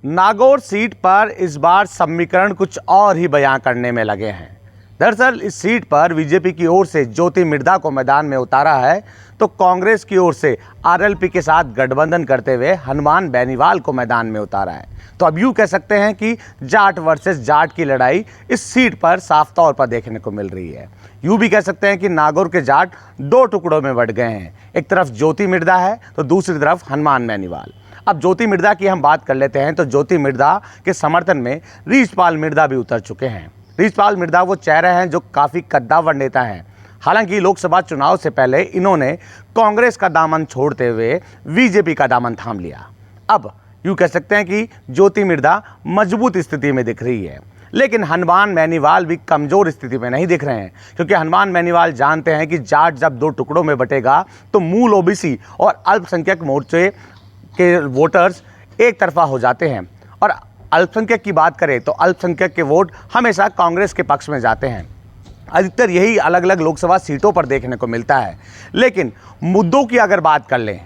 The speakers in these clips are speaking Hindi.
नागौर सीट पर इस बार समीकरण कुछ और ही बयां करने में लगे हैं। दरअसल इस सीट पर बीजेपी की ओर से ज्योति मिर्धा को मैदान में उतारा है, तो कांग्रेस की ओर से आरएलपी के साथ गठबंधन करते हुए हनुमान बेनीवाल को मैदान में उतारा है। तो अब यूँ कह सकते हैं कि जाट वर्सेस जाट की लड़ाई इस सीट पर साफ तौर पर देखने को मिल रही है। यूँ भी कह सकते हैं कि नागौर के जाट दो टुकड़ों में बंट गए हैं। एक तरफ ज्योति मिर्धा है तो दूसरी तरफ हनुमान बेनीवाल। अब ज्योति मिर्धा की हम बात कर लेते हैं तो ज्योति मिर्धा के समर्थन में रीछपाल मिर्धा भी उतर चुके हैं। रीछपाल मिर्धा वो चेहरे हैं जो काफ़ी कद्दावर नेता हैं। हालांकि लोकसभा चुनाव से पहले इन्होंने कांग्रेस का दामन छोड़ते हुए बीजेपी का दामन थाम लिया। अब यूँ कह सकते हैं कि ज्योति मिर्धा मजबूत स्थिति में दिख रही है, लेकिन हनुमान बेनीवाल भी कमज़ोर स्थिति में नहीं दिख रहे हैं, क्योंकि हनुमान बेनीवाल जानते हैं कि जाट जब दो टुकड़ों में बटेगा तो मूल ओबीसी और अल्पसंख्यक मोर्चे के वोटर्स एक तरफा हो जाते हैं। और अल्पसंख्यक की बात करें तो अल्पसंख्यक के वोट हमेशा कांग्रेस के पक्ष में जाते हैं। अधिकतर यही अलग अलग लोकसभा सीटों पर देखने को मिलता है। लेकिन मुद्दों की अगर बात कर लें,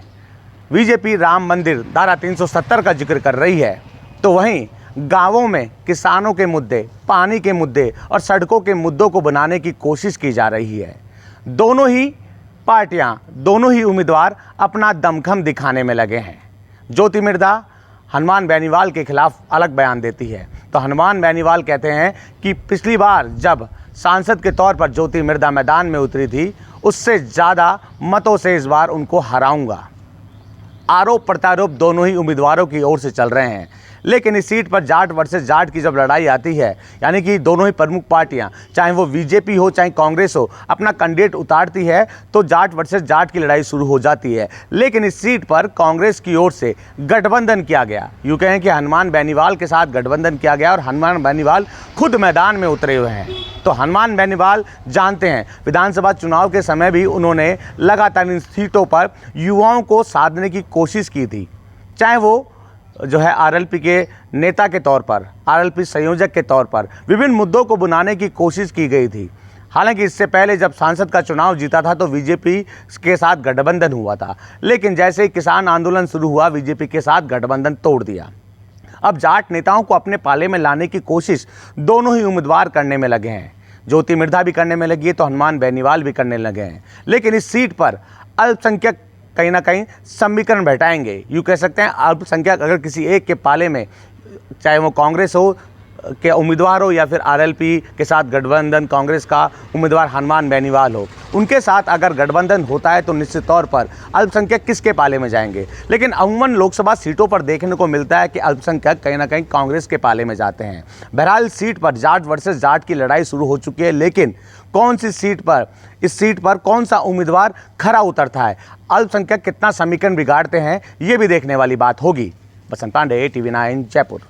बीजेपी राम मंदिर धारा 370 का जिक्र कर रही है, तो वहीं गांवों में किसानों के मुद्दे, पानी के मुद्दे और सड़कों के मुद्दों को बनाने की कोशिश की जा रही है। दोनों ही पार्टियां, दोनों ही उम्मीदवार अपना दमखम दिखाने में लगे हैं। ज्योति मिर्धा हनुमान बेनीवाल के खिलाफ अलग बयान देती है, तो हनुमान बेनीवाल कहते हैं कि पिछली बार जब सांसद के तौर पर ज्योति मिर्धा मैदान में उतरी थी, उससे ज़्यादा मतों से इस बार उनको हराऊंगा। आरोप प्रत्यारोप दोनों ही उम्मीदवारों की ओर से चल रहे हैं। लेकिन इस सीट पर जाट वर्सेस जाट की जब लड़ाई आती है, यानी कि दोनों ही प्रमुख पार्टियां, चाहे वो बीजेपी हो चाहे कांग्रेस हो, अपना कैंडिडेट उतारती है तो जाट वर्सेस जाट की लड़ाई शुरू हो जाती है। लेकिन इस सीट पर कांग्रेस की ओर से गठबंधन किया गया। यूँ कहें कि हनुमान बेनीवाल के साथ गठबंधन किया गया और हनुमान बेनीवाल खुद मैदान में उतरे हुए हैं। तो हनुमान बेनीवाल जानते हैं, विधानसभा चुनाव के समय भी उन्होंने लगातार इन सीटों पर युवाओं को साधने की कोशिश की थी, चाहे वो जो है आरएलपी के नेता के तौर पर, आरएलपी संयोजक के तौर पर विभिन्न मुद्दों को बुनाने की कोशिश की गई थी। हालांकि इससे पहले जब सांसद का चुनाव जीता था तो बीजेपी के साथ गठबंधन हुआ था, लेकिन जैसे ही किसान आंदोलन शुरू हुआ, बीजेपी के साथ गठबंधन तोड़ दिया। अब जाट नेताओं को अपने पाले में लाने की कोशिश दोनों ही उम्मीदवार करने में लगे हैं। ज्योति मिर्धा भी करने में लगी है तो हनुमान बेनीवाल भी करने लगे हैं। लेकिन इस सीट पर अल्पसंख्यक कहीं ना कहीं समीकरण बैठाएंगे। यूँ कह सकते हैं अल्पसंख्यक अगर किसी एक के पाले में, चाहे वो कांग्रेस हो के उम्मीदवार हो या फिर आरएलपी के साथ गठबंधन कांग्रेस का उम्मीदवार हनुमान बेनीवाल हो, उनके साथ अगर गठबंधन होता है तो निश्चित तौर पर अल्पसंख्यक किसके पाले में जाएंगे। लेकिन अमूमन लोकसभा सीटों पर देखने को मिलता है कि अल्पसंख्यक कहीं ना कहीं कांग्रेस के पाले में जाते हैं। बहरहाल सीट पर जाट वर्सेस जाट की लड़ाई शुरू हो चुकी है, लेकिन कौन सी सीट पर, इस सीट पर कौन सा उम्मीदवार खरा उतरता है, अल्पसंख्यक कितना समीकरण बिगाड़ते हैं, ये भी देखने वाली बात होगी। बसंत पांडे, टीवी 9 जयपुर।